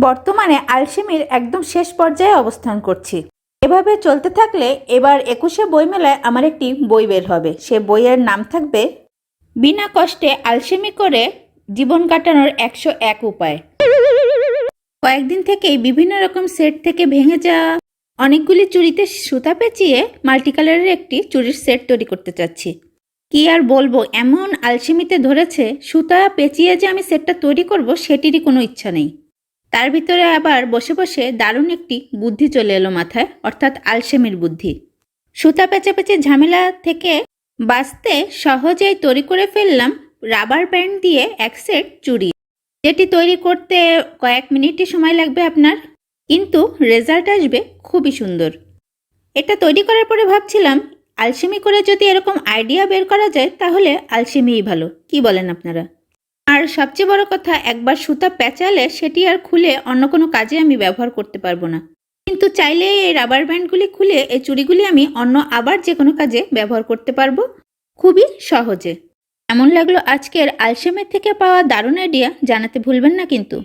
বর্তমানে আলসেমির একদম শেষ পর্যায়ে অবস্থান করছি। এভাবে চলতে থাকলে এবার 21শে বইমেলায় আমার একটি বই বের হবে। সে বইয়ের নাম থাকবে বিনা কষ্টে আলসেমি করে জীবন কাটানোর 101 উপায়। কয়েকদিন থেকেই বিভিন্ন রকম সেট থেকে ভেঙে যাওয়া অনেকগুলি চুড়িতে সুতা পেঁচিয়ে মাল্টি কালারের একটি চুড়ির সেট তৈরি করতে চাচ্ছি। কি আর বলবো, এমন আলসেমিতে ধরেছে, সুতা পেঁচিয়ে যে আমি সেটটা তৈরি করব সেটিরই কোনো ইচ্ছা নেই। তার ভিতরে আবার বসে বসে দারুণ একটি বুদ্ধি চলে এলো মাথায়, অর্থাৎ আলসেমির বুদ্ধি। সুতা পেঁচাপেচি ঝামেলা থেকে বাঁচতে সহজেই তৈরি করে ফেললাম রাবার ব্যান্ড দিয়ে এক সেট চুড়ি, যেটি তৈরি করতে কয়েক মিনিটই সময় লাগবে আপনার, কিন্তু রেজাল্ট আসবে খুবই সুন্দর। এটা তৈরি করার পরে ভাবছিলাম, আলসেমি করে যদি এরকম আইডিয়া বের করা যায় তাহলে আলসেমিই ভালো। কি বলেন আপনারা? আর সবচেয়ে বড় কথা, একবার সুতা পেঁচালে সেটি আর খুলে অন্য কোনো কাজে আমি ব্যবহার করতে পারবো না, কিন্তু চাইলে এই রাবার ব্যান্ডগুলি খুলে এই চুড়িগুলি আমি অন্য আবার যে কোনো কাজে ব্যবহার করতে পারবো খুবই সহজে। এমন লাগলো আজকের আলসেমির থেকে পাওয়া দারুণ আইডিয়া, জানাতে ভুলবেন না কিন্তু।